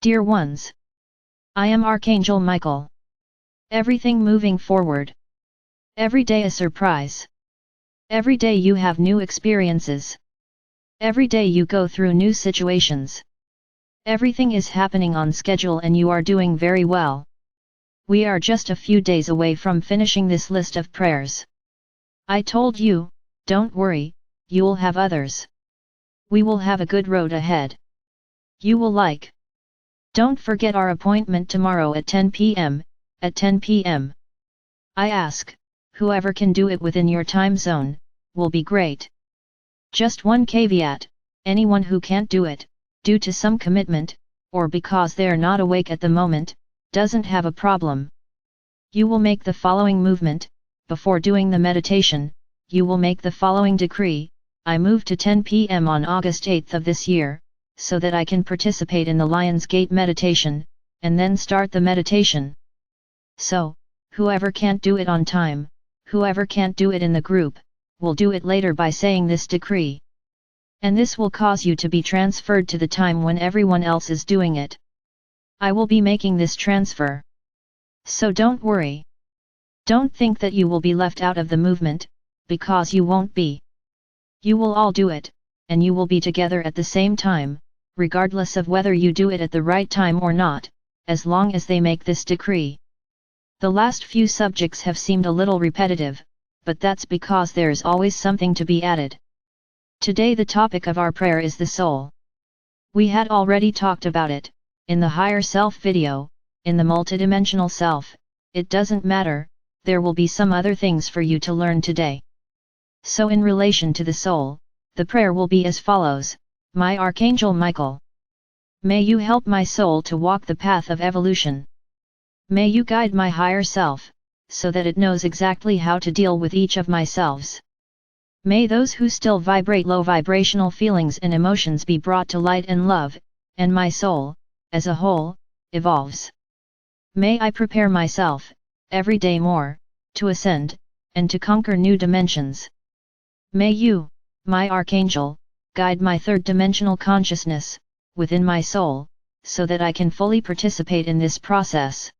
Dear ones, I am Archangel Michael. Everything moving forward. Every day a surprise. Every day you have new experiences. Every day you go through new situations. Everything is happening on schedule and you are doing very well. We are just a few days away from finishing this list of prayers. I told you, don't worry, you'll have others. We will have a good road ahead. You will like. Don't forget our appointment tomorrow at 10 p.m., at 10 p.m. I ask, whoever can do it within your time zone, will be great. Just one caveat, anyone who can't do it, due to some commitment, or because they're not awake at the moment, doesn't have a problem. You will make the following movement, before doing the meditation, you will make the following decree: I move to 10 p.m. on August 8th of this year, so that I can participate in the Lion's Gate meditation, and then start the meditation. So, whoever can't do it on time, whoever can't do it in the group, will do it later by saying this decree. And this will cause you to be transferred to the time when everyone else is doing it. I will be making this transfer. So don't worry. Don't think that you will be left out of the movement, because you won't be. You will all do it, and you will be together at the same time, regardless of whether you do it at the right time or not, as long as they make this decree. The last few subjects have seemed a little repetitive, but that's because there's always something to be added. Today the topic of our prayer is the soul. We had already talked about it, in the higher self video, in the multidimensional self. It doesn't matter, there will be some other things for you to learn today. So in relation to the soul, the prayer will be as follows: My Archangel Michael, may you help my soul to walk the path of evolution. May you guide my higher self, so that it knows exactly how to deal with each of my selves. May those who still vibrate low vibrational feelings and emotions be brought to light and love, and my soul, as a whole, evolves. May I prepare myself, every day more, to ascend, and to conquer new dimensions. May you, my Archangel, guide my third-dimensional consciousness, within my soul, so that I can fully participate in this process.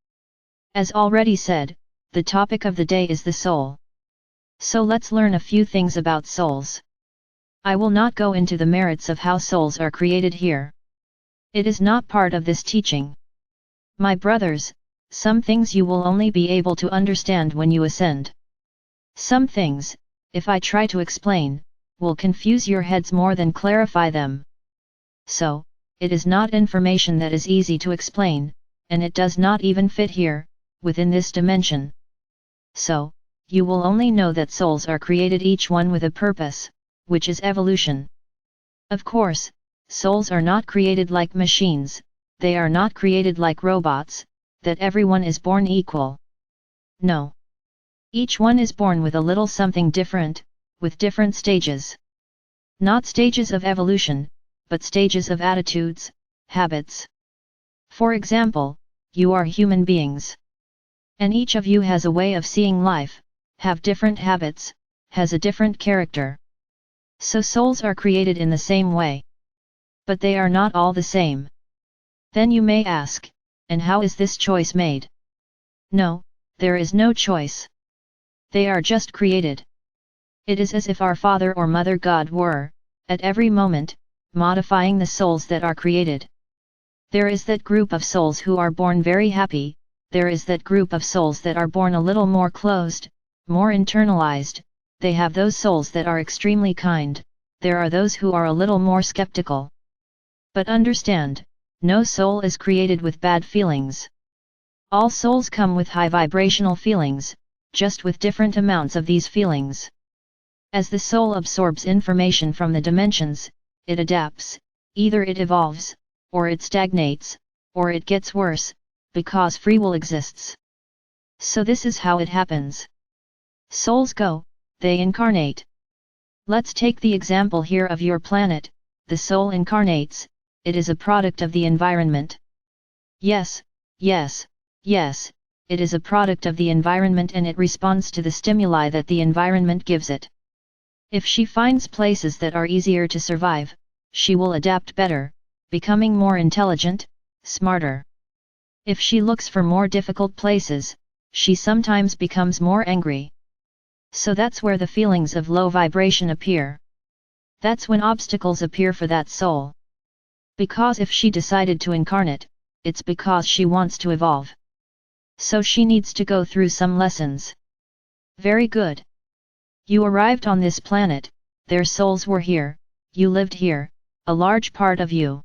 As already said, the topic of the day is the soul. So let's learn a few things about souls. I will not go into the merits of how souls are created here. It is not part of this teaching. My brothers, some things you will only be able to understand when you ascend. Some things, if I try to explain, will confuse your heads more than clarify them. So, it is not information that is easy to explain, and it does not even fit here, within this dimension. So, you will only know that souls are created, each one with a purpose, which is evolution. Of course, souls are not created like machines, they are not created like robots, that everyone is born equal. No. Each one is born with a little something different, with different stages. Not stages of evolution, but stages of attitudes, habits. For example, you are human beings. And each of you has a way of seeing life, have different habits, has a different character. So souls are created in the same way. But they are not all the same. Then you may ask, and how is this choice made? No, there is no choice. They are just created. It is as if our Father or Mother God were, at every moment, modifying the souls that are created. There is that group of souls who are born very happy, there is that group of souls that are born a little more closed, more internalized, they have those souls that are extremely kind, there are those who are a little more skeptical. But understand, no soul is created with bad feelings. All souls come with high vibrational feelings, just with different amounts of these feelings. As the soul absorbs information from the dimensions, it adapts, either it evolves, or it stagnates, or it gets worse, because free will exists. So this is how it happens. Souls go, they incarnate. Let's take the example here of your planet. The soul incarnates, it is a product of the environment. Yes, yes, yes, it is a product of the environment and it responds to the stimuli that the environment gives it. If she finds places that are easier to survive, she will adapt better, becoming more intelligent, smarter. If she looks for more difficult places, she sometimes becomes more angry. So that's where the feelings of low vibration appear. That's when obstacles appear for that soul. Because if she decided to incarnate, it's because she wants to evolve. So she needs to go through some lessons. Very good. You arrived on this planet, their souls were here, you lived here, a large part of you.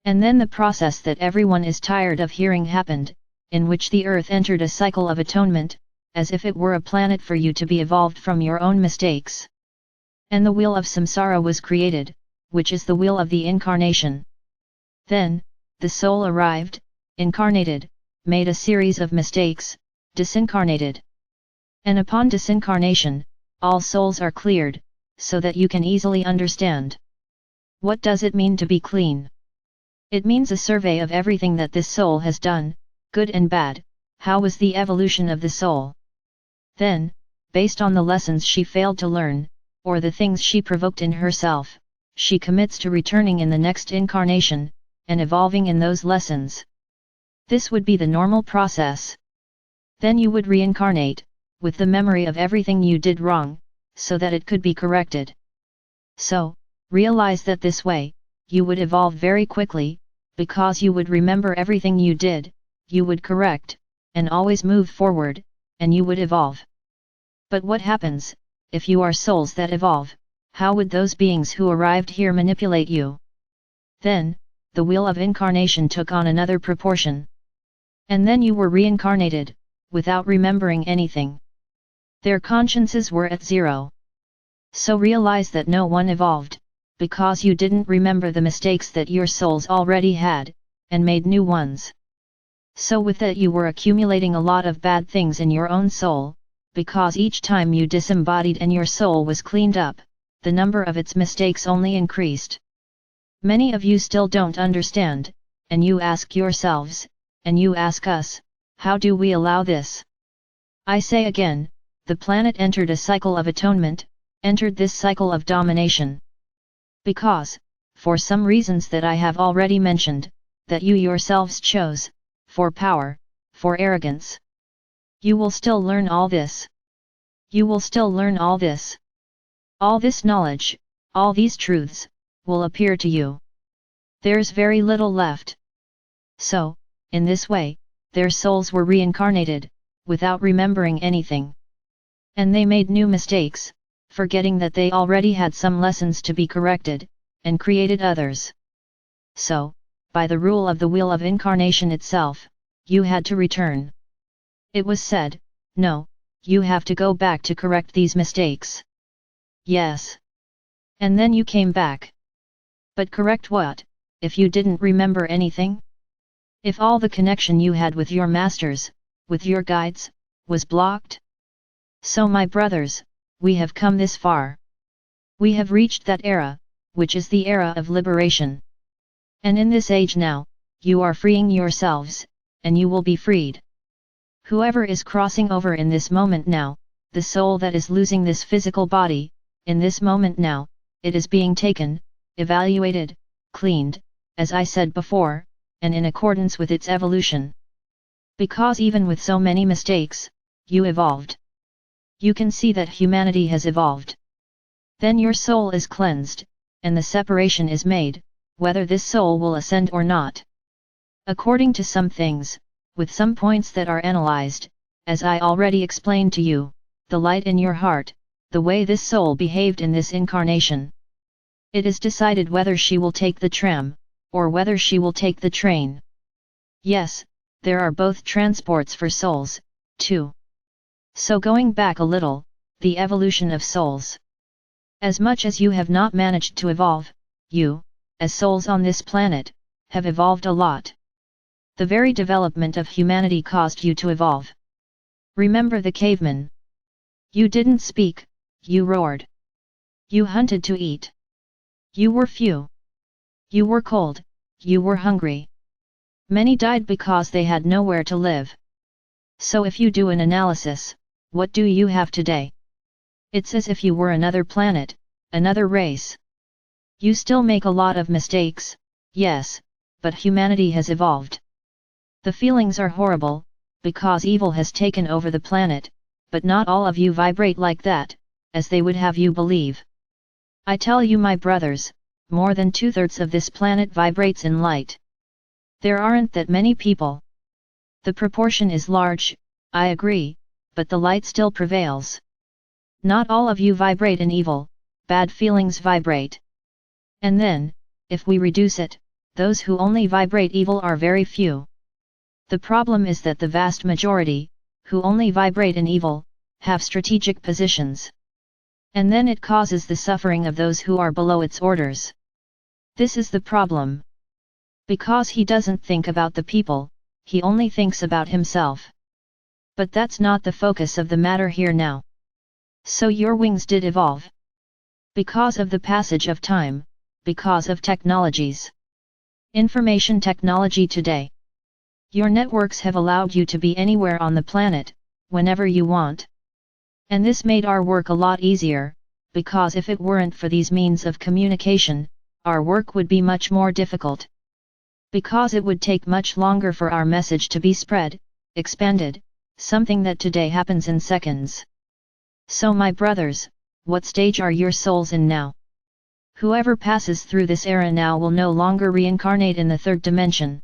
And then the process that everyone is tired of hearing happened, in which the earth entered a cycle of atonement, as if it were a planet for you to be evolved from your own mistakes. And the wheel of samsara was created, which is the wheel of the incarnation. Then, the soul arrived, incarnated, made a series of mistakes, disincarnated. And upon disincarnation, all souls are cleared, so that you can easily understand. What does it mean to be clean? It means a survey of everything that this soul has done, good and bad. How was the evolution of the soul? Then, based on the lessons she failed to learn, or the things she provoked in herself, she commits to returning in the next incarnation, and evolving in those lessons. This would be the normal process. Then you would reincarnate, with the memory of everything you did wrong, so that it could be corrected. So, realize that this way, you would evolve very quickly, because you would remember everything you did, you would correct, and always move forward, and you would evolve. But what happens, if you are souls that evolve, how would those beings who arrived here manipulate you? Then, the wheel of incarnation took on another proportion. And then you were reincarnated, without remembering anything. Their consciences were at zero. So realize that no one evolved, because you didn't remember the mistakes that your souls already had, and made new ones. So with that you were accumulating a lot of bad things in your own soul, because each time you disembodied and your soul was cleaned up, the number of its mistakes only increased. Many of you still don't understand, and you ask yourselves, and you ask us, how do we allow this? I say again, the planet entered a cycle of atonement, entered this cycle of domination. Because, for some reasons that I have already mentioned, that you yourselves chose, for power, for arrogance. You will still learn all this. You will still learn all this. All this knowledge, all these truths, will appear to you. There's very little left. So, in this way, their souls were reincarnated, without remembering anything. And they made new mistakes, forgetting that they already had some lessons to be corrected, and created others. So, by the rule of the wheel of incarnation itself, you had to return. It was said, no, you have to go back to correct these mistakes. Yes. And then you came back. But correct what, if you didn't remember anything? If all the connection you had with your masters, with your guides, was blocked? So my brothers, we have come this far. We have reached that era, which is the era of liberation. And in this age now, you are freeing yourselves, and you will be freed. Whoever is crossing over in this moment now, the soul that is losing this physical body, in this moment now, it is being taken, evaluated, cleaned, as I said before, and in accordance with its evolution. Because even with so many mistakes, you evolved. You can see that humanity has evolved. Then your soul is cleansed, and the separation is made, whether this soul will ascend or not. According to some things, with some points that are analyzed, as I already explained to you, the light in your heart, the way this soul behaved in this incarnation. It is decided whether she will take the tram, or whether she will take the train. Yes, there are both transports for souls, too. So going back a little, the evolution of souls. As much as you have not managed to evolve, you, as souls on this planet, have evolved a lot. The very development of humanity caused you to evolve. Remember the cavemen. You didn't speak, you roared. You hunted to eat. You were few. You were cold, you were hungry. Many died because they had nowhere to live. So if you do an analysis, what do you have today? It's as if you were another planet, another race. You still make a lot of mistakes, yes, but humanity has evolved. The feelings are horrible, because evil has taken over the planet, but not all of you vibrate like that, as they would have you believe. I tell you my brothers, more than 2/3 of this planet vibrates in light. There aren't that many people. The proportion is large, I agree, but the light still prevails. Not all of you vibrate in evil, bad feelings vibrate. And then, if we reduce it, those who only vibrate evil are very few. The problem is that the vast majority, who only vibrate in evil, have strategic positions. And then it causes the suffering of those who are below its orders. This is the problem. Because he doesn't think about the people, he only thinks about himself. But that's not the focus of the matter here now. So your wings did evolve. Because of the passage of time, because of technologies. Information technology today. Your networks have allowed you to be anywhere on the planet, whenever you want. And this made our work a lot easier, because if it weren't for these means of communication, our work would be much more difficult. Because it would take much longer for our message to be spread, expanded, something that today happens in seconds. So my brothers, what stage are your souls in now? Whoever passes through this era now will no longer reincarnate in the third dimension.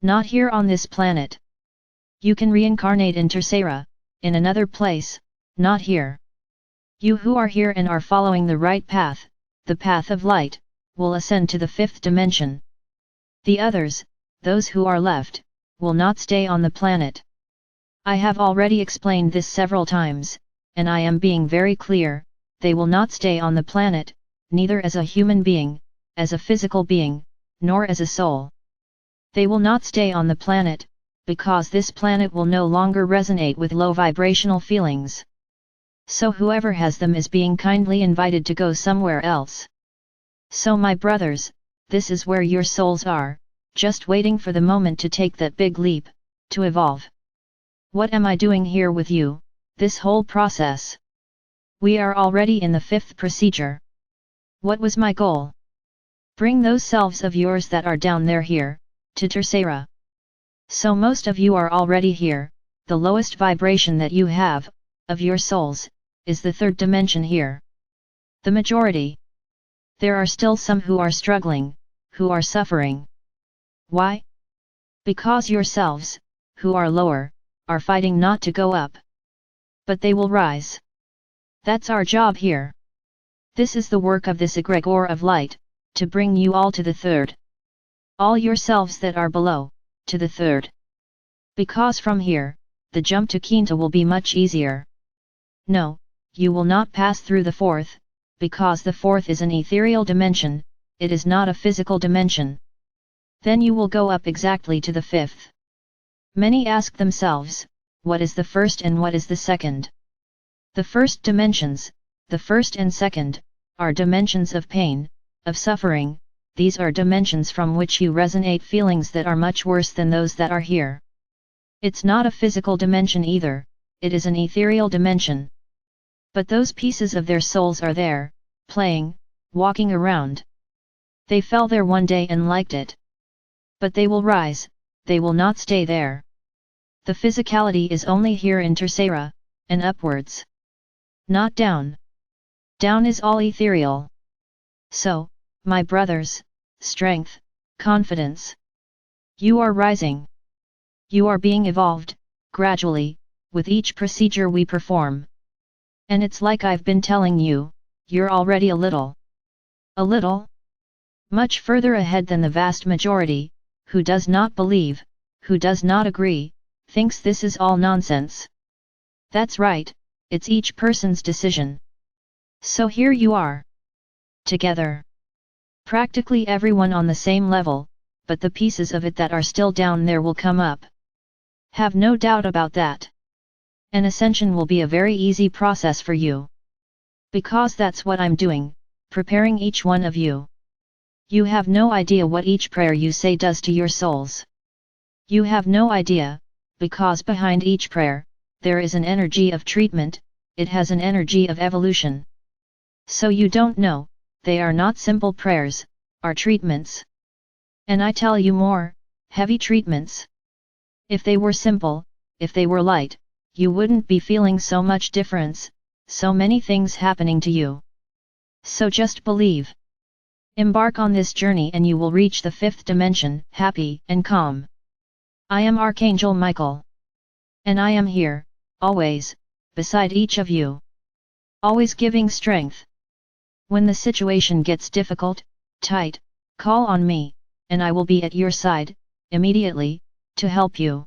Not here on this planet. You can reincarnate in Tercera, in another place, not here. You who are here and are following the right path, the path of light, will ascend to the fifth dimension. The others, those who are left, will not stay on the planet. I have already explained this several times, and I am being very clear, they will not stay on the planet, neither as a human being, as a physical being, nor as a soul. They will not stay on the planet, because this planet will no longer resonate with low vibrational feelings. So whoever has them is being kindly invited to go somewhere else. So my brothers, this is where your souls are, just waiting for the moment to take that big leap, to evolve. What am I doing here with you, this whole process? We are already in the fifth procedure. What was my goal? Bring those selves of yours that are down there here, to Tercera. So most of you are already here, the lowest vibration that you have, of your souls, is the third dimension here. The majority. There are still some who are struggling, who are suffering. Why? Because yourselves, who are lower, are fighting not to go up. But they will rise. That's our job here. This is the work of this egregore of light, to bring you all to the third. All yourselves that are below, to the third. Because from here, the jump to Quinta will be much easier. No, you will not pass through the fourth, because the fourth is an ethereal dimension, it is not a physical dimension. Then you will go up exactly to the fifth. Many ask themselves, what is the first and what is the second? The first dimensions, the first and second, are dimensions of pain, of suffering, these are dimensions from which you resonate feelings that are much worse than those that are here. It's not a physical dimension either, it is an ethereal dimension. But those pieces of their souls are there, playing, walking around. They fell there one day and liked it. But they will rise, they will not stay there. The physicality is only here in Tercera, and upwards. Not down. Down is all ethereal. So, my brothers, strength, confidence. You are rising. You are being evolved, gradually, with each procedure we perform. And it's like I've been telling you, you're already a little. Much further ahead than the vast majority, who does not believe, who does not agree, thinks this is all nonsense. That's right, it's each person's decision. So here you are. Together. Practically everyone on the same level, but the pieces of it that are still down there will come up. Have no doubt about that. An ascension will be a very easy process for you. Because that's what I'm doing, preparing each one of you. You have no idea what each prayer you say does to your souls. You have no idea, because behind each prayer, there is an energy of treatment, it has an energy of evolution. So you don't know, they are not simple prayers, are treatments. And I tell you more, heavy treatments. If they were simple, if they were light, you wouldn't be feeling so much difference, so many things happening to you. So just believe. Embark on this journey and you will reach the fifth dimension, happy and calm. I am Archangel Michael. And I am here, always, beside each of you. Always giving strength. When the situation gets difficult, tight, call on me, and I will be at your side, immediately, to help you.